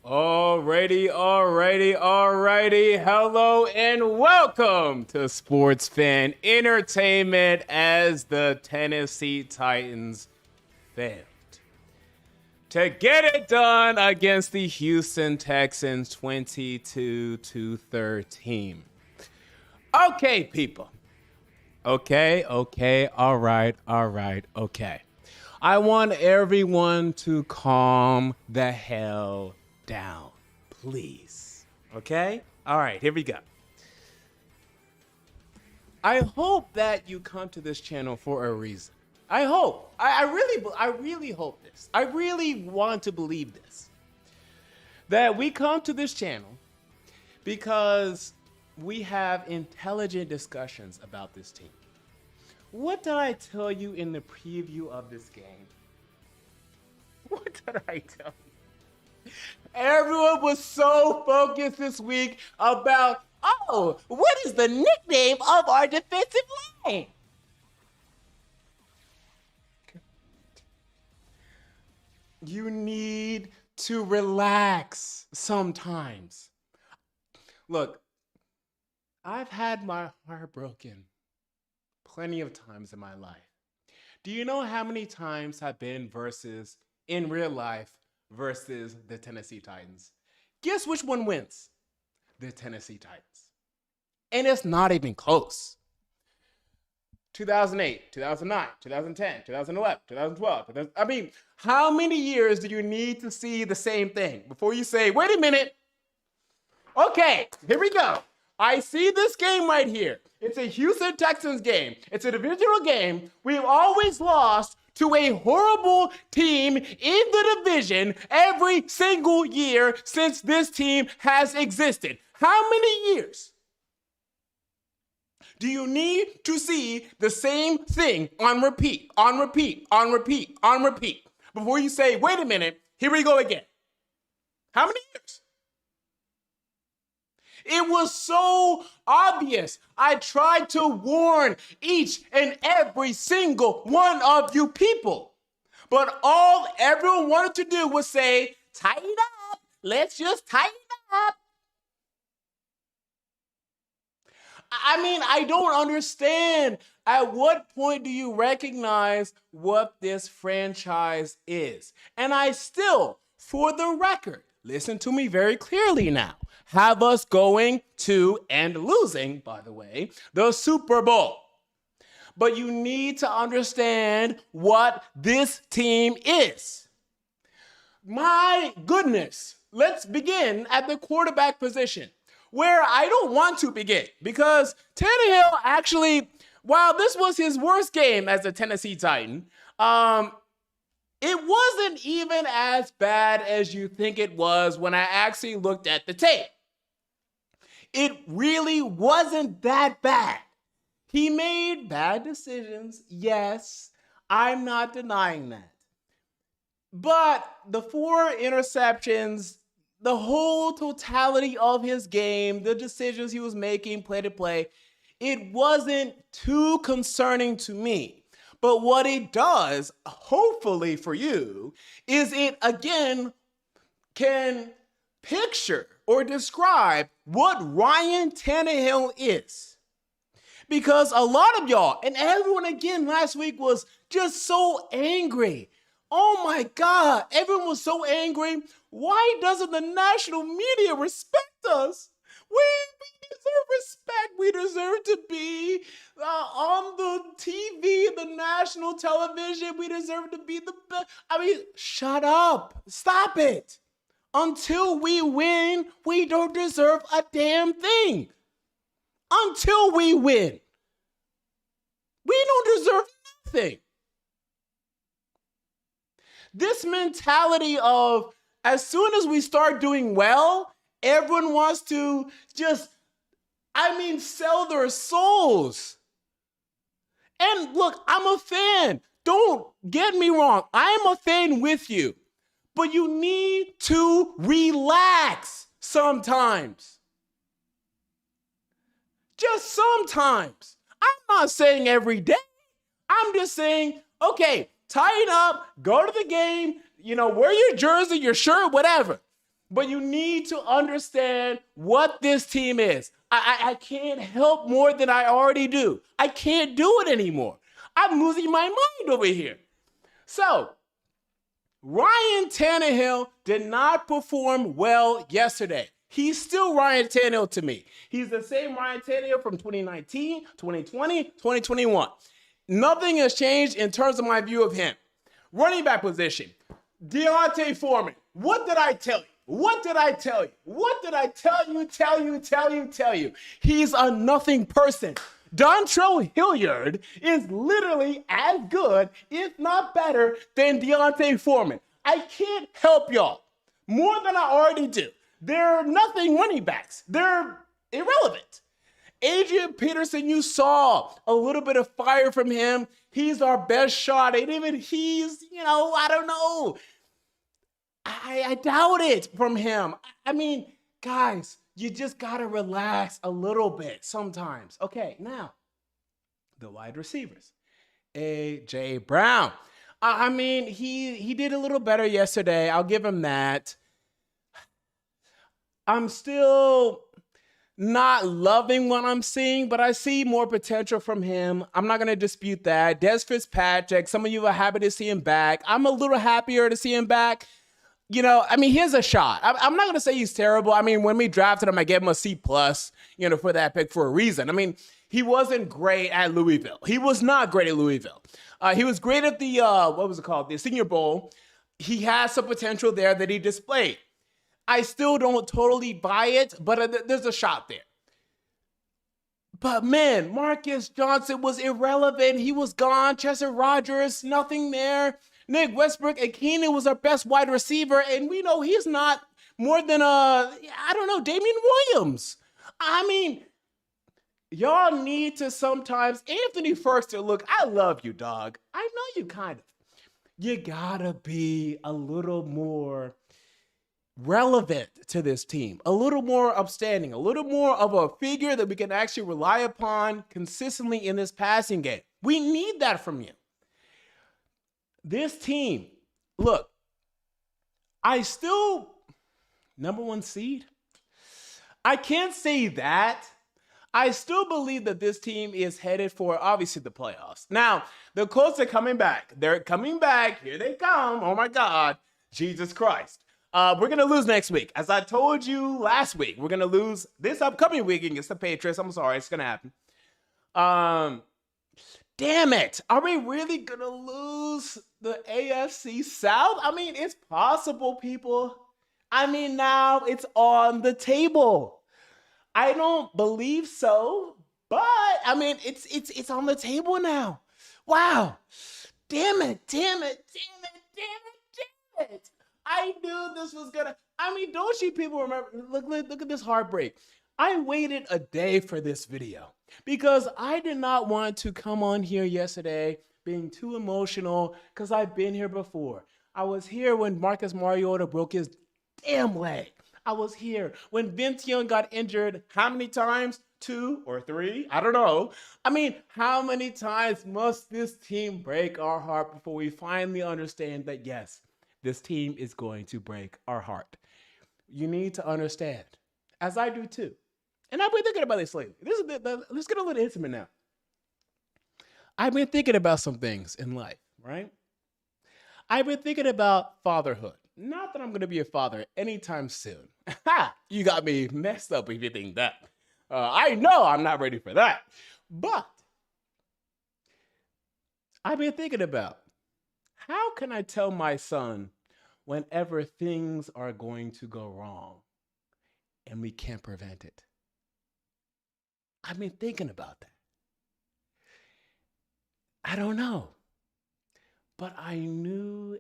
Alrighty. Hello and welcome to Sports Fan Entertainment as the Tennessee Titans failed to get it done against the Houston Texans 22-13. Okay, people. Okay. All right. Okay. I want everyone to calm the hell down, please. Okay? All right, here we go. I hope that you come to this channel for a reason. I hope. I really hope this. I really want to believe this. That we come to this channel because we have intelligent discussions about this team. What did I tell you in the preview of this game? What did I tell you? Everyone was so focused this week about, what is the nickname of our defensive line? You need to relax sometimes. Look, I've had my heart broken plenty of times in my life. Do you know how many times I've been in real life versus the Tennessee Titans? Guess which one wins? The Tennessee Titans. And it's not even close. 2008, 2009, 2010, 2011, 2012. I mean, how many years do you need to see the same thing before you say, wait a minute? Okay, here we go. I see this game right here. It's a Houston Texans game. It's a divisional game. We've always lost to a horrible team in the division every single year since this team has existed. How many years do you need to see the same thing on repeat before you say, wait a minute, here we go again? How many years? It was so obvious. I tried to warn each and every single one of you people. But all everyone wanted to do was say, tighten up. Let's just tighten up. I mean, I don't understand. At what point do you recognize what this franchise is? And I still, for the record, listen to me very clearly now, have us going to and losing, by the way, the Super Bowl. But you need to understand what this team is. My goodness, let's begin at the quarterback position, where I don't want to begin, because Tannehill actually, while this was his worst game as a Tennessee Titan, it wasn't even as bad as you think it was when I actually looked at the tape. It really wasn't that bad. He made bad decisions, yes, I'm not denying that. But the 4 interceptions, the whole totality of his game, the decisions he was making play to play, it wasn't too concerning to me. But what it does, hopefully for you, is it again can picture or describe what Ryan Tannehill is. Because a lot of y'all, and everyone again last week was just so angry. Oh my God, everyone was so angry. Why doesn't the national media respect us? We deserve respect. We deserve to be on the TV, the national television. We deserve to be the best. I mean, shut up. Stop it. Until we win, we don't deserve a damn thing. Until we win, we don't deserve nothing. This mentality of as soon as we start doing well, everyone wants to just, sell their souls. And look, I'm a fan. Don't get me wrong. I'm a fan with you. But you need to relax sometimes. Just sometimes. I'm not saying every day. I'm just saying, okay, tighten up, go to the game, wear your jersey, your shirt, whatever. But you need to understand what this team is. I can't help more than I already do. I can't do it anymore. I'm losing my mind over here. So, Ryan Tannehill did not perform well yesterday. He's still Ryan Tannehill to me. He's the same Ryan Tannehill from 2019, 2020, 2021. Nothing has changed in terms of my view of him. Running back position, Deontay Foreman. What did I tell you? What did I tell you? What did I tell you? He's a nothing person. Dontrell Hilliard is literally as good, if not better, than Deontay Foreman. I can't help y'all more than I already do. They're nothing running backs. They're irrelevant. Adrian Peterson, you saw a little bit of fire from him. He's our best shot. And even he's, I don't know. I doubt it from him. I mean, guys, you just got to relax a little bit sometimes. Okay, now, the wide receivers. A.J. Brown. I mean, he did a little better yesterday. I'll give him that. I'm still not loving what I'm seeing, but I see more potential from him. I'm not going to dispute that. Des Fitzpatrick, some of you are happy to see him back. I'm a little happier to see him back. Here's a shot. I'm not going to say he's terrible. I mean, when we drafted him, I gave him a C+, for that pick for a reason. I mean, he wasn't great at Louisville. He was not great at Louisville. He was great at the Senior Bowl. He has some potential there that he displayed. I still don't totally buy it, but there's a shot there. But man, Marcus Johnson was irrelevant. He was gone. Chester Rogers, nothing there. Nick Westbrook and Keenan was our best wide receiver, and we know he's not more than Damian Williams. I mean, y'all need to sometimes, Anthony Firkser, look, I love you, dog. I know you kind of. You gotta be a little more relevant to this team, a little more upstanding, a little more of a figure that we can actually rely upon consistently in this passing game. We need that from you. This team, look, I still, number one seed. I can't say that. I still believe that this team is headed for, obviously, the playoffs. Now, the Colts are coming back. They're coming back. Here they come. Oh, my God. Jesus Christ. We're going to lose next week. As I told you last week, we're going to lose this upcoming week against the Patriots. I'm sorry. It's going to happen. Damn it. Are we really going to lose the AFC South? I mean, it's possible, people. I mean, now it's on the table. I don't believe so, but I mean, it's on the table now. Wow. Damn it. I knew this was gonna, don't you people remember, look at this heartbreak. I waited a day for this video because I did not want to come on here yesterday being too emotional because I've been here before. I was here when Marcus Mariota broke his damn leg. I was here when Vince Young got injured how many times? 2 or 3? I don't know. I mean, how many times must this team break our heart before we finally understand that, yes, this team is going to break our heart? You need to understand, as I do too. And I've been thinking about this lately. Let's get a little intimate now. I've been thinking about some things in life, right? I've been thinking about fatherhood. Not that I'm going to be a father anytime soon. You got me messed up if you think that. I know I'm not ready for that. But I've been thinking about, how can I tell my son whenever things are going to go wrong and we can't prevent it? I've been thinking about that. I don't know. But I knew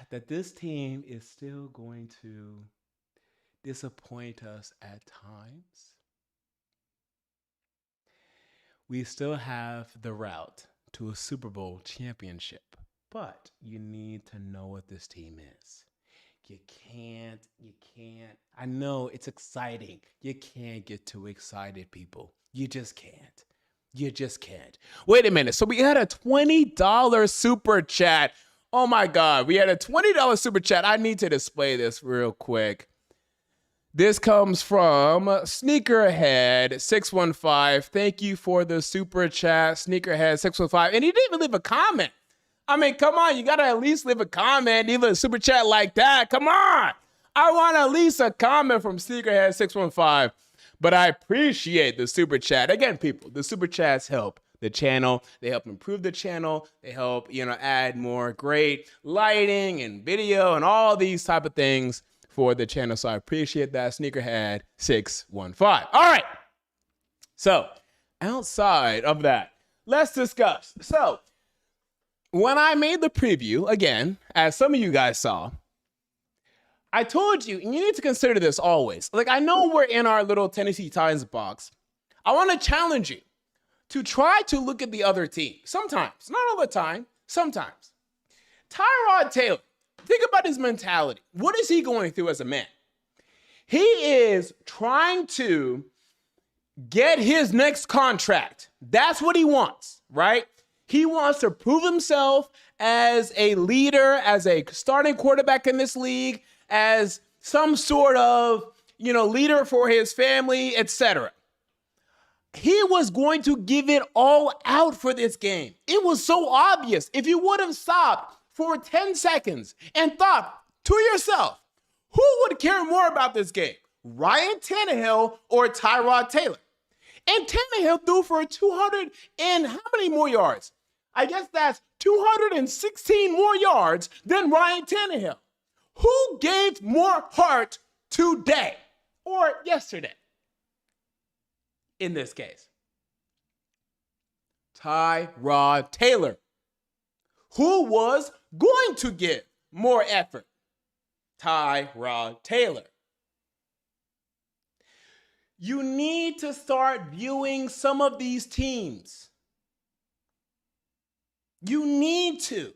that this team is still going to disappoint us at times. We still have the route to a Super Bowl championship, but you need to know what this team is. You can't. I know it's exciting. You can't get too excited, people. You just can't. Wait a minute. So we had a $20 super chat. Oh my God. We had a $20 super chat. I need to display this real quick. This comes from Sneakerhead615. Thank you for the super chat, Sneakerhead615. And he didn't even leave a comment. I mean, come on. You got to at least leave a comment, even a super chat like that. Come on. I want at least a comment from Sneakerhead615. But I appreciate the super chat. Again, people, the super chats help the channel. They help improve the channel. They help, add more great lighting and video and all these type of things for the channel. So I appreciate that, Sneakerhead615. All right. So outside of that, let's discuss. So when I made the preview, again, as some of you guys saw, I told you, and you need to consider this always. Like, I know we're in our little Tennessee Titans box. I want to challenge you to try to look at the other team. Sometimes, not all the time, sometimes. Tyrod Taylor, think about his mentality. What is he going through as a man? He is trying to get his next contract. That's what he wants, right? He wants to prove himself as a leader, as a starting quarterback in this league, as some sort of, leader for his family, etc. He was going to give it all out for this game. It was so obvious. If you would have stopped for 10 seconds and thought to yourself, who would care more about this game, Ryan Tannehill or Tyrod Taylor? And Tannehill threw for 200 and how many more yards? I guess that's 216 more yards than Ryan Tannehill. Who gave more heart today or yesterday? In this case, Tyrod Taylor. Who was going to give more effort? Tyrod Taylor. You need to start viewing some of these teams. You need to.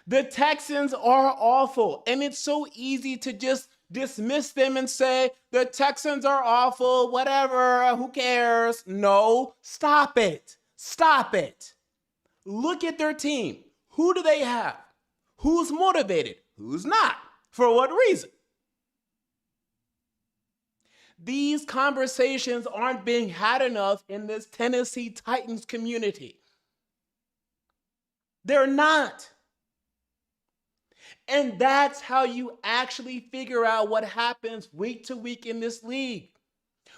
The Texans are awful, and it's so easy to just dismiss them and say, the Texans are awful, whatever, who cares? No, stop it. Stop it. Look at their team. Who do they have? Who's motivated? Who's not? For what reason? These conversations aren't being had enough in this Tennessee Titans community. They're not. And that's how you actually figure out what happens week to week in this league.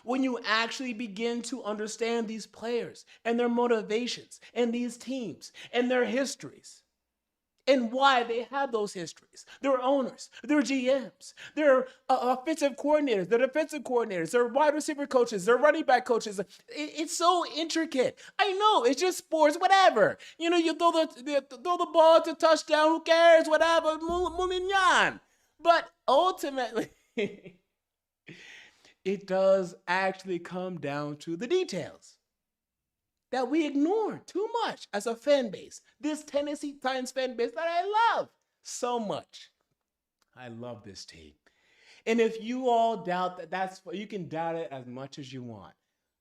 When you actually begin to understand these players and their motivations and these teams and their histories and why they have those histories. Their owners, their GMs, their offensive coordinators, their defensive coordinators, their wide receiver coaches, their running back coaches. It's so intricate. I know, it's just sports, whatever. You throw the ball to touchdown, who cares, whatever, mulinyan. But ultimately, it does actually come down to the details that we ignore too much as a fan base. This Tennessee Titans fan base that I love so much. I love this team. And if you all doubt that, you can doubt it as much as you want.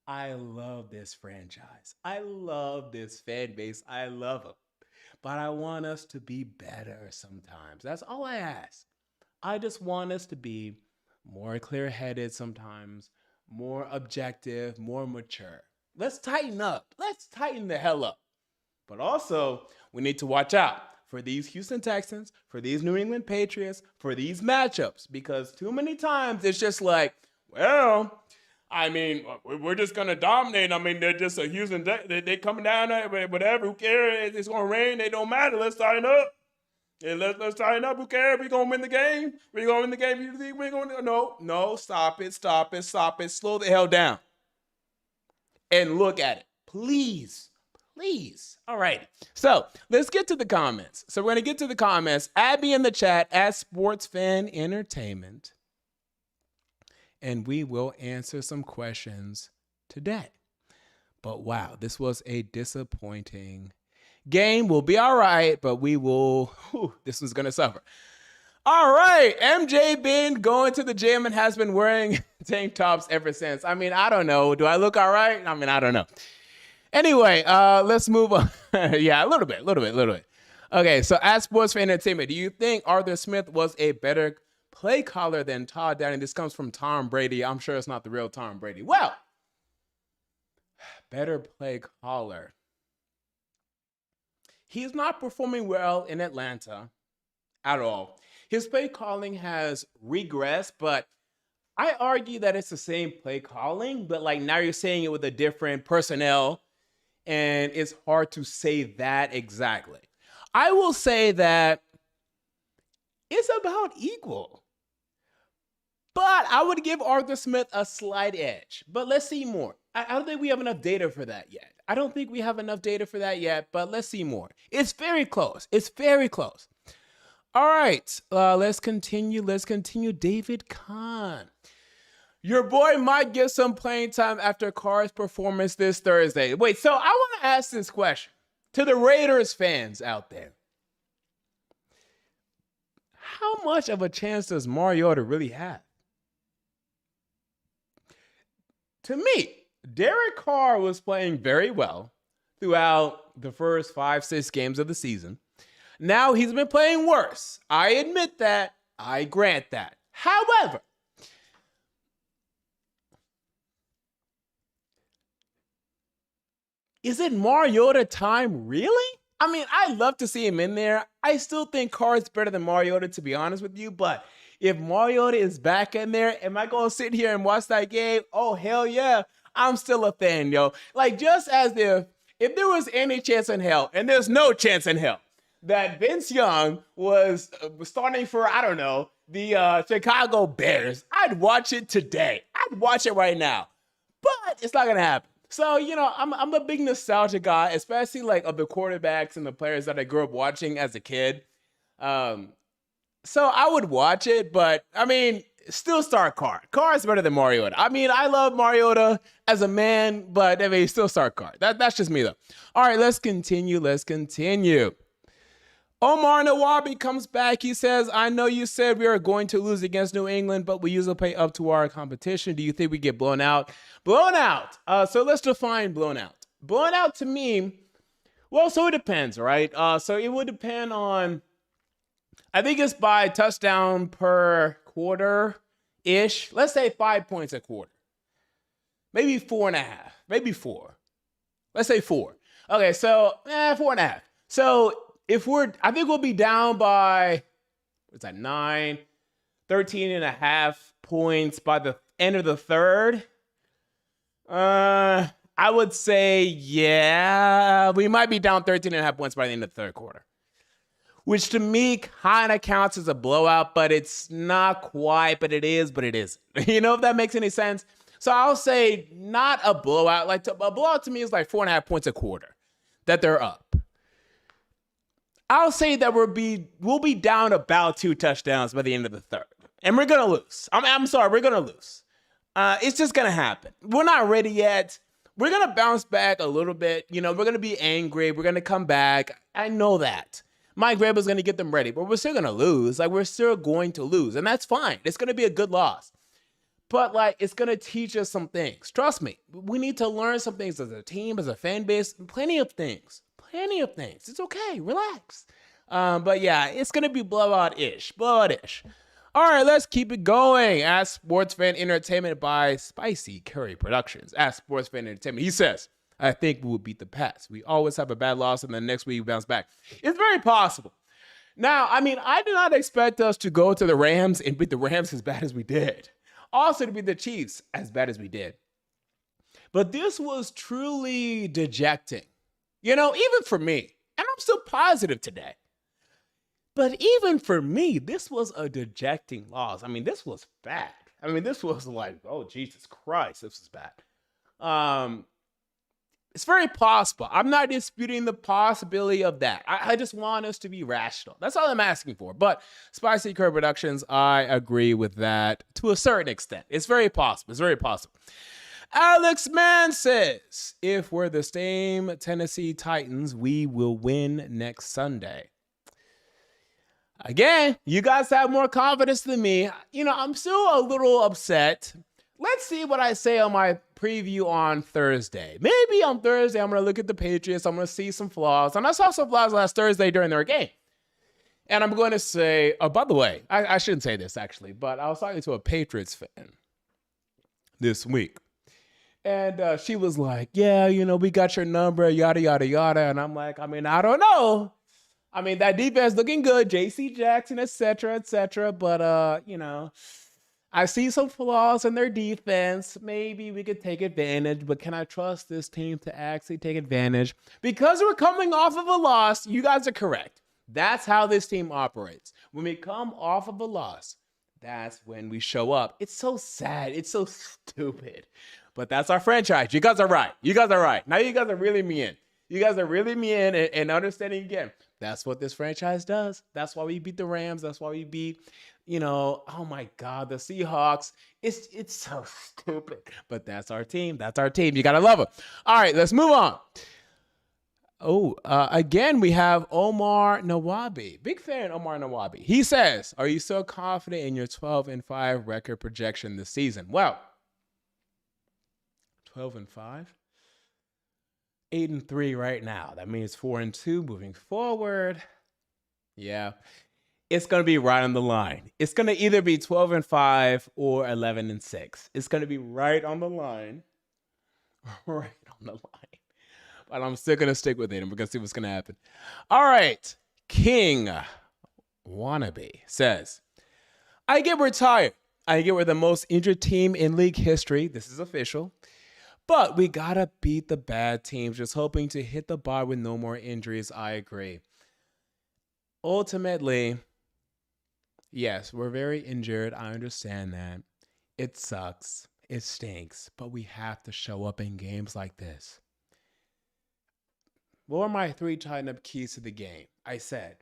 I love this franchise. I love this fan base. I love them. But I want us to be better sometimes. That's all I ask. I just want us to be more clear-headed sometimes, more objective, more mature. Let's tighten up. Let's tighten the hell up. But also, we need to watch out for these Houston Texans, for these New England Patriots, for these matchups. Because too many times it's just like, well, I mean, we're just going to dominate. I mean, they're just a Houston, they coming down there, whatever, who cares? It's going to rain. They don't matter. Let's tighten up. And let's tighten up. Who cares? We're going to win the game. We're going to win the game. You think we're going to? No, stop it. Slow the hell down. And look at it. Please. All right. So let's get to the comments. So we're going to get to the comments. Add me in the chat at Sports Fan Entertainment. And we will answer some questions today. But wow, this was a disappointing game. We'll be all right, but this one's going to suffer. All right, MJ been going to the gym and has been wearing tank tops ever since. I mean, I don't know. Do I look all right? I mean, I don't know. Anyway, let's move on. Yeah, a little bit. Okay, so as sports fan entertainment, do you think Arthur Smith was a better play caller than Todd Downing? This comes from Tom Brady. I'm sure it's not the real Tom Brady. Well, better play caller. He's not performing well in Atlanta at all. His play calling has regressed, but I argue that it's the same play calling, but like now you're saying it with a different personnel, and it's hard to say that exactly. I will say that it's about equal, but I would give Arthur Smith a slight edge. But let's see more. I don't think we have enough data for that yet. I don't think we have enough data for that yet, but let's see more. It's very close. It's very close. All right, let's continue. Let's continue. David Kahn. Your boy might get some playing time after Carr's performance this Thursday. Wait, so I want to ask this question to the Raiders fans out there. How much of a chance does Mariota really have? To me, Derek Carr was playing very well throughout the first 5-6 games of the season. Now he's been playing worse. I admit that. I grant that. However, is it Mariota time, really? I mean, I'd love to see him in there. I still think Carr is better than Mariota, to be honest with you. But if Mariota is back in there, am I going to sit here and watch that game? Oh, hell yeah. I'm still a fan, yo. Like, just as if there was any chance in hell, and there's no chance in hell, that Vince Young was starting for, I don't know, the Chicago Bears, I'd watch it today. I'd watch it right now. But it's not going to happen. So, you know, I'm a big nostalgia guy, especially like of the quarterbacks and the players that I grew up watching as a kid. So I would watch it, but I mean, still start Carr. Carr is better than Mariota. I mean, I love Mariota as a man, but I mean, still start Carr. That's just me though. All right, let's continue. Let's continue. Omar Nawabi comes back. He says, I know you said we are going to lose against New England, but we usually play up to our competition. Do you think we get blown out? Blown out. So let's define blown out. Blown out to me, well, so it depends, right? So it would depend on, I think it's by touchdown per quarter-ish. Let's say 5 points a quarter. Maybe 4.5. Maybe 4. Let's say 4. Okay, so 4.5. So I think we'll be down by, what's that, 9, 13.5 points by the end of the third. I would say, yeah, we might be down 13.5 points by the end of the third quarter, which to me kind of counts as a blowout, but it's not quite, but it is, but it isn't. You know, if that makes any sense? So I'll say not a blowout. Like a blowout to me is like 4.5 points a quarter that they're up. I'll say that we'll be down about 2 touchdowns by the end of the third. And we're going to lose. I'm sorry, we're going to lose. It's just going to happen. We're not ready yet. We're going to bounce back a little bit. You know, we're going to be angry. We're going to come back. I know that. Mike Vrabel's going to get them ready, but we're still going to lose. Like, we're still going to lose, and that's fine. It's going to be a good loss. But, like, it's going to teach us some things. Trust me. We need to learn some things as a team, as a fan base. Plenty of things. It's okay. Relax. But yeah, it's going to be blowout-ish. All right, let's keep it going. Ask Sports Fan Entertainment by Spicy Curry Productions. Ask Sports Fan Entertainment. He says, I think we will beat the Pats. We always have a bad loss, and then next week we bounce back. It's very possible. Now, I mean, I did not expect us to go to the Rams and beat the Rams as bad as we did. Also to beat the Chiefs as bad as we did. But this was truly dejecting. You know, even for me, and I'm still positive today, but even for me, this was a dejecting loss. I mean, this was bad. I mean, this was like, oh, Jesus Christ, this is bad. It's very possible. I'm not disputing the possibility of that. I just want us to be rational. That's all I'm asking for. But Spicy Curry Productions, I agree with that to a certain extent. It's very possible. It's very possible. Alex Mann says, if we're the same Tennessee Titans, we will win next Sunday. Again, you guys have more confidence than me. You know, I'm still a little upset let's see what I say on my preview on Thursday. Maybe on Thursday, I'm going to look at the Patriots. I'm going to see some flaws. And I saw some flaws last Thursday during their game. And I'm going to say, oh, by the way, I shouldn't say this actually, but I was talking to a Patriots fan this week. And she was like, yeah, we got your number, yada, yada, yada. And I'm like, I don't know. That defense looking good, J.C. Jackson, et cetera, but, I see some flaws in their defense. Maybe we could take advantage, but can I trust this team to actually take advantage? Because we're coming off of a loss, you guys are correct. That's how this team operates. When we come off of a loss, that's when we show up. It's so sad. It's so stupid. But that's our franchise. You guys are right. Now you guys are reeling me in. And understanding again. That's what this franchise does. That's why we beat the Rams. That's why we beat, oh my God, the Seahawks. It's so stupid. But that's our team. You got to love them. All right, let's move on. Oh, again, we have Omar Nawabi. Big fan of Omar Nawabi. He says, are you so confident in your 12-5 record projection this season? Well, 12-5? 8-3 right now. That means 4-2 moving forward. Yeah, it's going to be right on the line. It's going to either be 12-5 or 11-6. It's going to be right on the line. Right on the line. But I'm still going to stick with it and we're going to see what's going to happen. All right. King Wannabe says, I get we're tired. I get we're the most injured team in league history. This is official. But we got to beat the bad teams, just hoping to hit the bar with no more injuries. I agree. Ultimately, yes, we're very injured. I understand that. It sucks. It stinks. But we have to show up in games like this. What are my 3 tighten-up keys to the game? I said,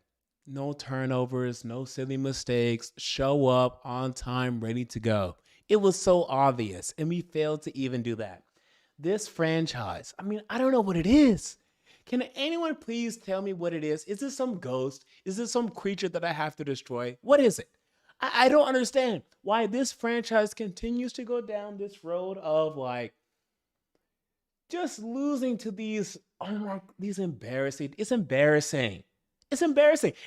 no turnovers, no silly mistakes, show up on time, ready to go. It was so obvious, and we failed to even do that. This franchise, I don't know what it is. Can anyone please tell me what it is? Is this some ghost? Is this some creature that I have to destroy? What is it? I don't understand why this franchise continues to go down this road of just losing to these embarrassing. It's embarrassing.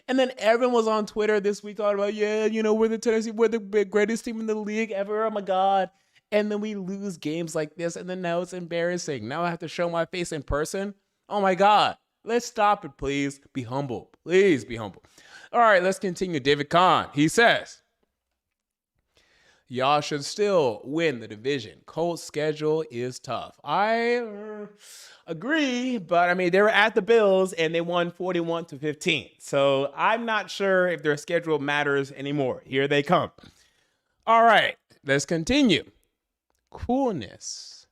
And then everyone was on Twitter this week talking about, we're the greatest team in the league ever. Oh my God. And then we lose games like this, and then now it's embarrassing. Now I have to show my face in person. Oh my God. Let's stop it, please. Be humble. Please be humble. All right, let's continue. David Kahn, he says, y'all should still win the division. Colts' schedule is tough. I agree, but they were at the Bills, and they won 41-15. So I'm not sure if their schedule matters anymore. Here they come. All right, let's continue. Coolness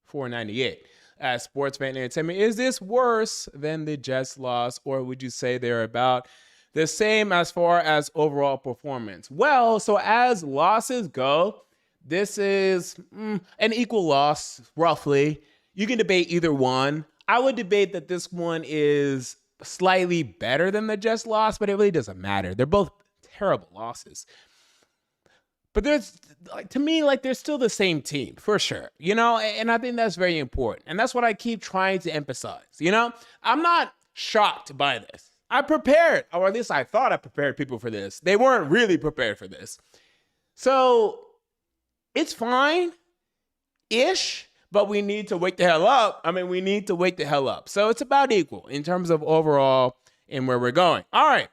498 as sports fan entertainment. Is this worse than the Jets loss, or would you say they're about the same as far as overall performance? Well, so as losses go, this is an equal loss, roughly. You can debate either one. I would debate that this one is slightly better than the Jets loss, but it really doesn't matter. They're both terrible losses. But there's, to me, they're still the same team, for sure, and I think that's very important. And that's what I keep trying to emphasize, I'm not shocked by this. I prepared, or at least I thought I prepared people for this. They weren't really prepared for this. So it's fine-ish, but we need to wake the hell up. We need to wake the hell up. So it's about equal in terms of overall and where we're going. All right.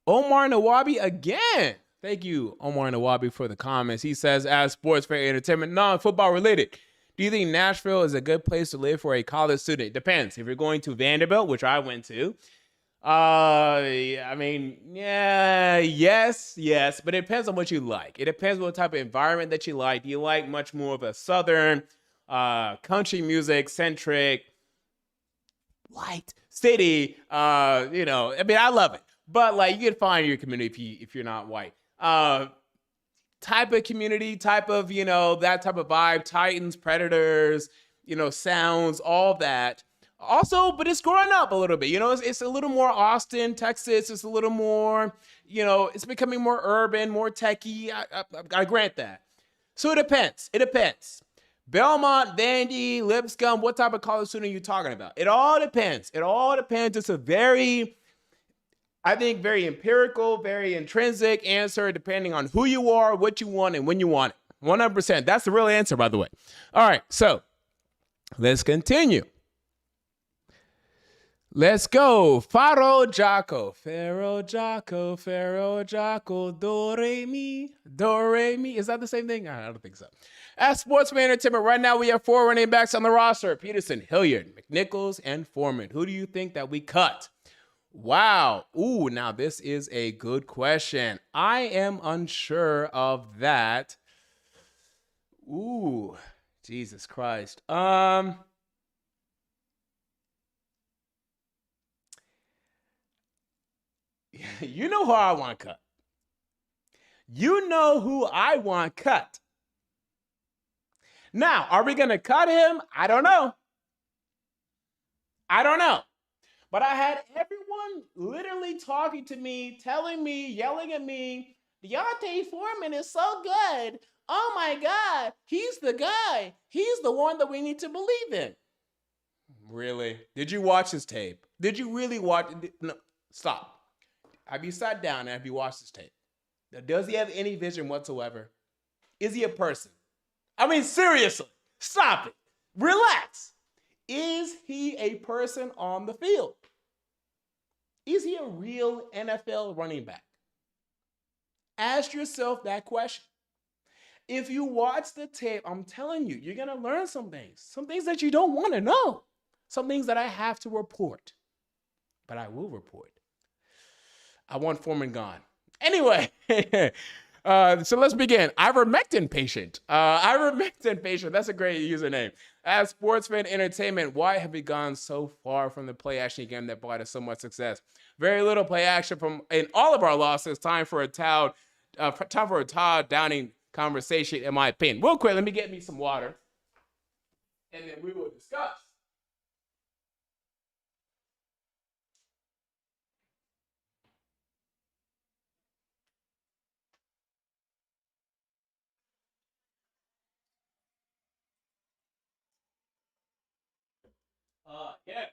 Omar Nawabi again. Thank you, Omar Nawabi, for the comments. He says, as sports fan entertainment, non-football related, do you think Nashville is a good place to live for a college student? It depends. If you're going to Vanderbilt, which I went to, yes, but it depends on what you like. It depends on what type of environment that you like. Do you like much more of a southern, country music centric, white city? I love it. But you can find your community if you're not white. Type of community, type of, that type of vibe, Titans, Predators, sounds, all that. Also, but it's growing up a little bit. It's a little more Austin, Texas. It's a little more, it's becoming more urban, more techie. I grant that. So it depends. It depends. Belmont, Vandy, Lipscomb, what type of college student are you talking about? It all depends. It all depends. It's a very, I think, very empirical, very intrinsic answer depending on who you are, what you want, and when you want it. 100%. That's the real answer, by the way. All right, so let's continue. Let's go. Faro Jocko. Faro Jocko. Faro Jocko. Do re mi. Do re mi. Is that the same thing? I don't think so. At Sportsman Entertainment, right now we have 4 running backs on the roster. Peterson, Hilliard, McNichols, and Foreman. Who do you think that we cut? Wow. Ooh, now this is a good question. I am unsure of that. Ooh, Jesus Christ. You know who I want cut. You know who I want cut. Now, are we going to cut him? I don't know. I don't know. But I had everyone literally talking to me, telling me, yelling at me, Deontay Foreman is so good. Oh my God, he's the guy. He's the one that we need to believe in. Really? Did you watch his tape? Did you really watch? No, stop. Have you sat down and have you watched this tape? Does he have any vision whatsoever? Is he a person? I mean, seriously, stop it. Relax. Is he a person on the field? Is he a real NFL running back? Ask yourself that question. If you watch the tape, I'm telling you, you're going to learn some things that you don't want to know, some things that I have to report, but I will report. I want Foreman gone. Anyway, so let's begin. Ivermectin patient. Ivermectin patient. That's a great username. As Sportsman Entertainment, why have we gone so far from the play action game that brought us so much success? Very little play action from in all of our losses. Time for a Todd Downing conversation, in my opinion. Real quick, let me get me some water, and then we will discuss. Yes.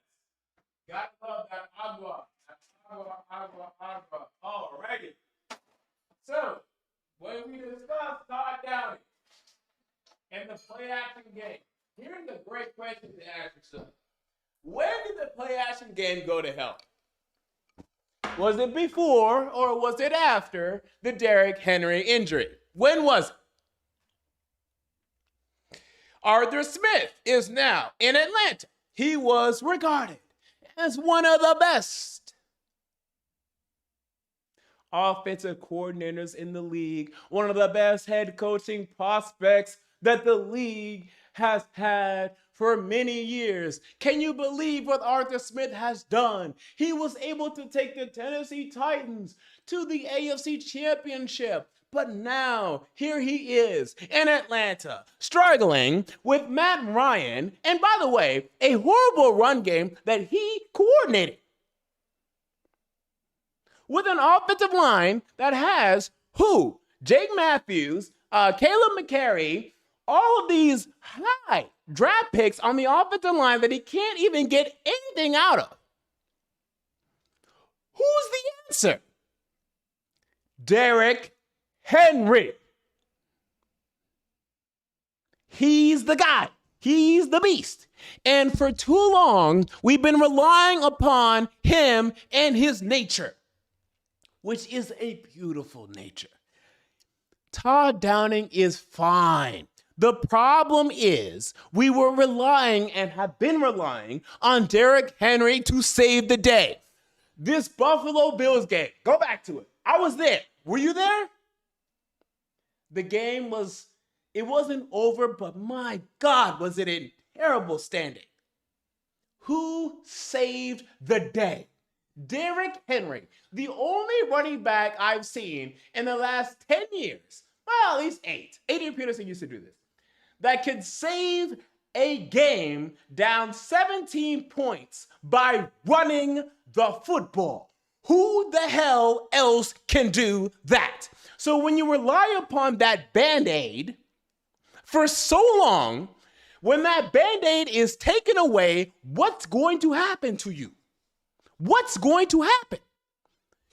Gotta love that agua. Agua. Alrighty. So, when we discuss Todd Downing and the play action game, here's a great question to ask yourself. When did the play action game go to hell? Was it before or was it after the Derrick Henry injury? When was it? Arthur Smith is now in Atlanta. He was regarded as one of the best offensive coordinators in the league, one of the best head coaching prospects that the league has had for many years. Can you believe what Arthur Smith has done? He was able to take the Tennessee Titans to the AFC Championship. But now, here he is in Atlanta, struggling with Matt Ryan, and by the way, a horrible run game that he coordinated. With an offensive line that has who? Jake Matthews, Caleb McCary, all of these high draft picks on the offensive line that he can't even get anything out of. Who's the answer? Derrick Henry. He's the guy. He's the beast. And for too long, we've been relying upon him and his nature, which is a beautiful nature. Todd Downing is fine. The problem is we were relying and have been relying on Derrick Henry to save the day. This Buffalo Bills game, go back to it. I was there. Were you there? The game it wasn't over, but my God, was it in terrible standing. Who saved the day? Derrick Henry, the only running back I've seen in the last 10 years, well, at least 8. Adrian Peterson used to do this, that could save a game down 17 points by running the football. Who the hell else can do that? So when you rely upon that Band-Aid, for so long, when that Band-Aid is taken away, what's going to happen to you? What's going to happen?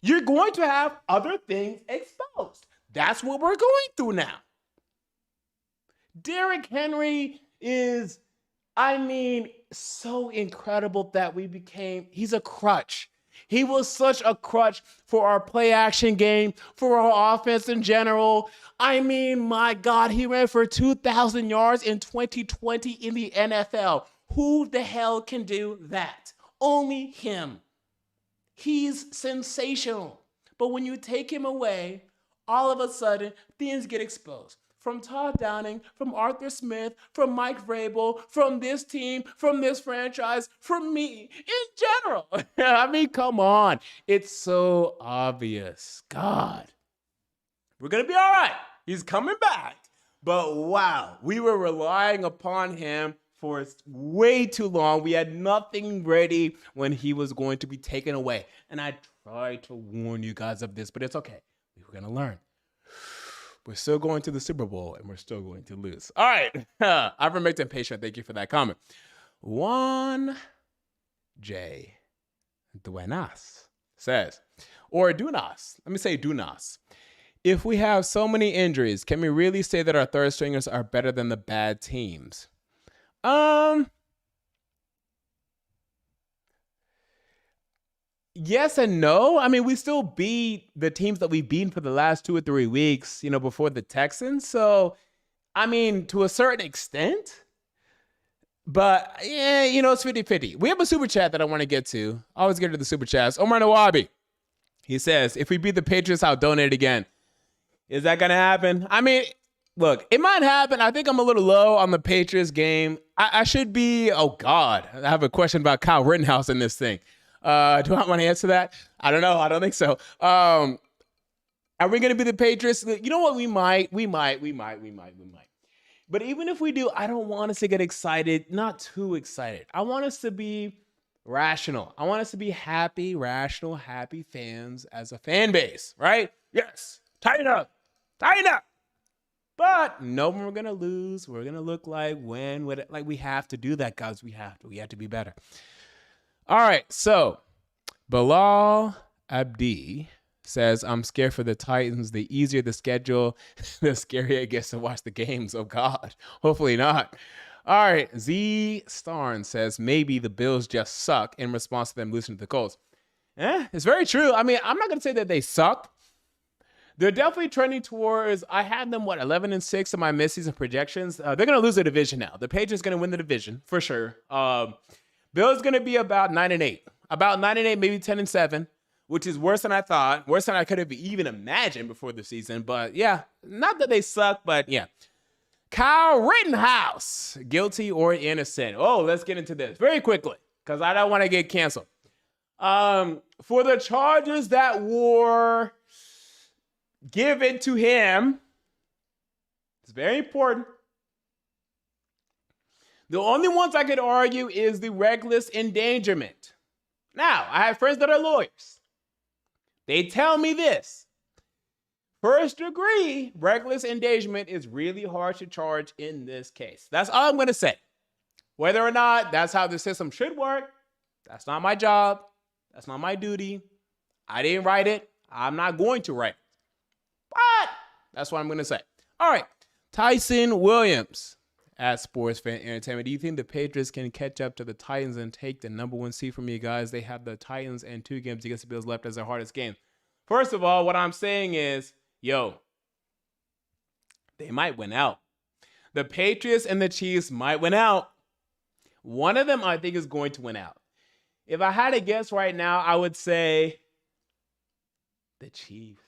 You're going to have other things exposed. That's what we're going through now. Derrick Henry is, so incredible that he's a crutch. He was such a crutch for our play action game, for our offense in general. My God, he ran for 2,000 yards in 2020 in the NFL. Who the hell can do that? Only him. He's sensational. But when you take him away, all of a sudden, things get exposed. From Todd Downing, from Arthur Smith, from Mike Vrabel, from this team, from this franchise, from me in general. Come on. It's so obvious. God. We're going to be all right. He's coming back. But wow, we were relying upon him for way too long. We had nothing ready when he was going to be taken away. And I tried to warn you guys of this, but it's okay. We were going to learn. We're still going to the Super Bowl, and we're still going to lose. All right. I've been patient. Thank you for that comment. Juan J. Duenas says, or Dunas. Let me say Dunas. If we have so many injuries, can we really say that our third stringers are better than the bad teams? Yes and no. We still beat the teams that we've beaten for the last 2 or 3 weeks, before the Texans. So, to a certain extent. But, yeah, it's 50-50. We have a super chat that I want to get to. I always get to the super chats. Omar Nawabi. He says, if we beat the Patriots, I'll donate again. Is that going to happen? Look, it might happen. I think I'm a little low on the Patriots game. I should be, oh, God. I have a question about Kyle Rittenhouse in this thing. Do I want to answer that? I don't know. I don't think so. Are we going to be the Patriots? You know what? We might. But even if we do, I don't want us to get excited. Not too excited. I want us to be rational. I want us to be happy, rational, happy fans as a fan base, right? Yes. Tighten up. But no, we're going to lose. We're going to look like we have to do that, guys. We have to be better. All right, so Bilal Abdi says, I'm scared for the Titans. The easier the schedule, the scarier it gets to watch the games. Oh, God. Hopefully not. All right, Z Starn says, maybe the Bills just suck in response to them losing to the Colts. It's very true. I'm not going to say that they suck. They're definitely trending towards, I had them, 11-6 in my midseason projections. They're going to lose the division now. The Patriots going to win the division, for sure. Bill's going to be about 9-8. About 9-8, maybe 10-7, which is worse than I thought. Worse than I could have even imagined before the season. But, yeah, not that they suck, but, yeah. Kyle Rittenhouse, guilty or innocent? Oh, let's get into this very quickly because I don't want to get canceled. For the charges that were given to him, it's very important. The only ones I could argue is the reckless endangerment. Now, I have friends that are lawyers. They tell me this. First degree reckless endangerment is really hard to charge in this case. That's all I'm going to say. Whether or not that's how the system should work, that's not my job. That's not my duty. I didn't write it. I'm not going to write it. But that's what I'm going to say. All right. Tyson Williams at Sports Fan Entertainment. Do you think the Patriots can catch up to the Titans and take the number 1 seed from you guys? They have the Titans and 2 games against the Bills left as their hardest game. First of all, what I'm saying is, they might win out. The Patriots and the Chiefs might win out. One of them, I think, is going to win out. If I had to guess right now, I would say the Chiefs.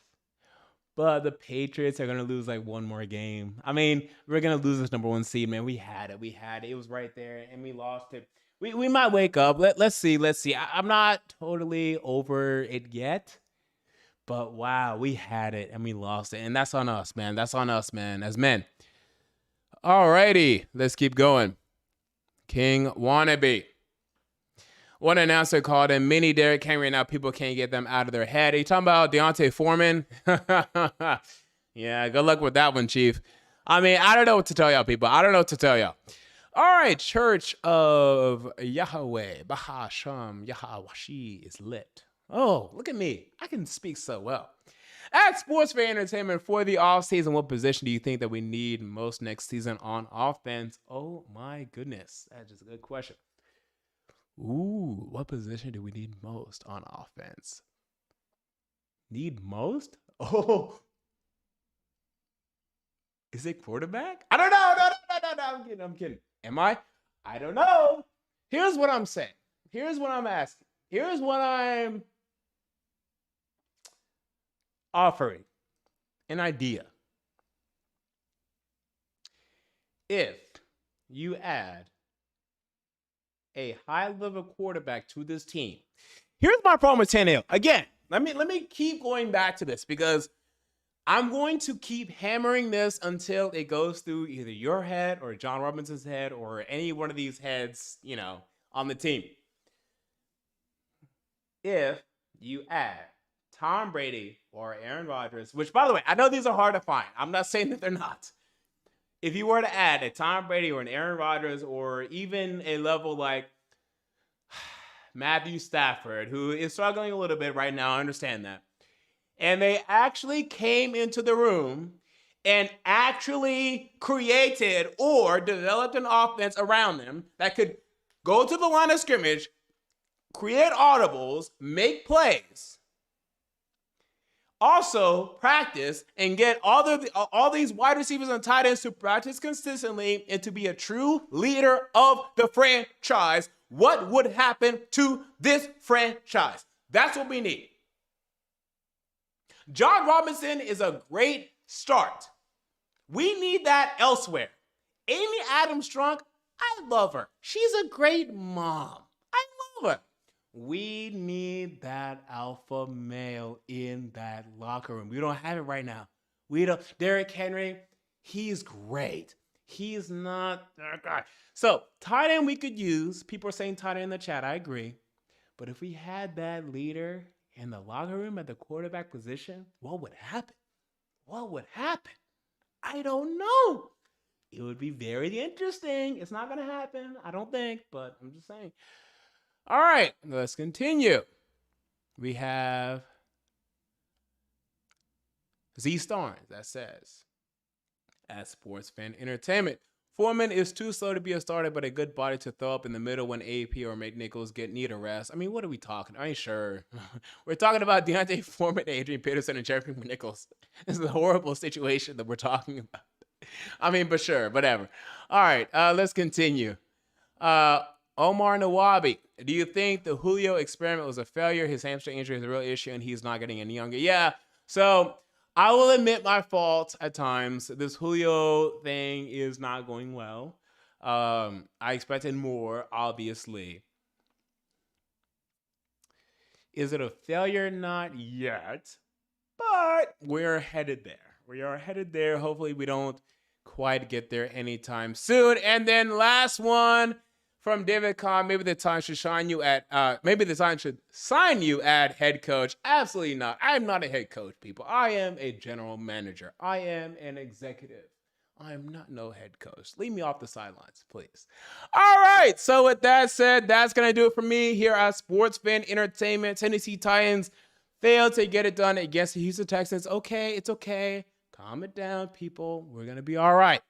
But the Patriots are going to lose one more game. We're going to lose this number 1 seed, man. We had it. It was right there, and we lost it. We might wake up. Let's see. I'm not totally over it yet. But, wow, we had it, and we lost it. And that's on us, man. That's on us, man, as men. All righty. Let's keep going. King Wannabe. One announcer called him mini Derrick Henry. Now people can't get them out of their head. Are you talking about Deontay Foreman? Yeah, good luck with that one, Chief. I mean, I don't know what to tell y'all, people. I don't know what to tell y'all. All right, Church of Yahweh, Bahasham, Yahawashi is lit. Oh, look at me. I can speak so well. At Sports Fan Entertainment, for the offseason, what position do you think that we need most next season on offense? Oh my goodness. That's just a good question. Ooh, what position do we need most on offense? Need most? Oh, is it quarterback? I don't know. No. I'm kidding. Am I? I don't know. Here's what I'm saying. Here's what I'm asking. Here's what I'm offering. An idea. If you add a high-level quarterback to this team, here's my problem with Tannehill. Again, let me keep going back to this because I'm going to keep hammering this until it goes through either your head or John Robinson's head or any one of these heads, on the team. If you add Tom Brady or Aaron Rodgers, which, by the way, I know these are hard to find. I'm not saying that they're not. If you were to add a Tom Brady or an Aaron Rodgers or even a level like Matthew Stafford, who is struggling a little bit right now, I understand that. And they actually came into the room and actually created or developed an offense around them that could go to the line of scrimmage, create audibles, make plays, also practice and get all these wide receivers and tight ends to practice consistently and to be a true leader of the franchise. What would happen to this franchise? That's what we need. John Robinson is a great start. We need that elsewhere. Amy Adams-Strunk, I love her. She's a great mom. I love her. We need that alpha male in that locker room. We don't have it right now. We don't. Derrick Henry, he's great. He's not that guy. So, tight end we could use. People are saying tight end in the chat. I agree. But if we had that leader in the locker room at the quarterback position, what would happen? What would happen? I don't know. It would be very interesting. It's not going to happen, I don't think, but I'm just saying. All right, let's continue. We have Z Starnes that says, at Sports Fan Entertainment, Foreman is too slow to be a starter, but a good body to throw up in the middle when AP or McNichols need a rest. I mean, what are we talking? I ain't sure. We're talking about Deontay Foreman, Adrian Peterson, and Jeremy McNichols. This is a horrible situation that we're talking about. I mean, but sure, whatever. All right, let's continue. Omar Nawabi, do you think the Julio experiment was a failure? His hamstring injury is a real issue, and he's not getting any younger. Yeah, so I will admit my fault at times. This Julio thing is not going well. I expected more, obviously. Is it a failure? Not yet, but we're headed there. We are headed there. Hopefully we don't quite get there anytime soon. And then last one from David Kahn, maybe the time should sign you at head coach. Absolutely not. I am not a head coach, people. I am a general manager. I am an executive. I am not no head coach. Leave me off the sidelines, please. All right. So with that said, that's going to do it for me here at Sports Fan Entertainment. Tennessee Titans failed to get it done against the Houston Texans. Okay, it's okay. Calm it down, people. We're going to be all right.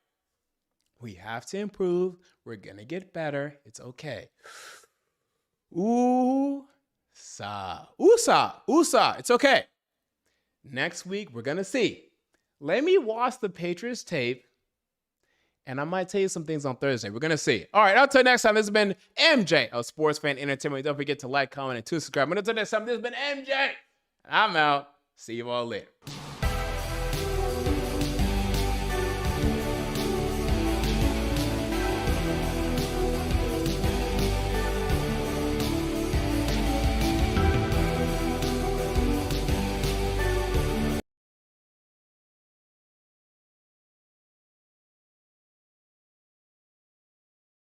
We have to improve. We're going to get better. It's okay. Ooh-sa. It's okay. Next week, we're going to see. Let me watch the Patriots tape, and I might tell you some things on Thursday. We're going to see. All right, until next time, this has been MJ of Sports Fan Entertainment. Don't forget to like, comment, and to subscribe. And until next time, this has been MJ. I'm out. See you all later.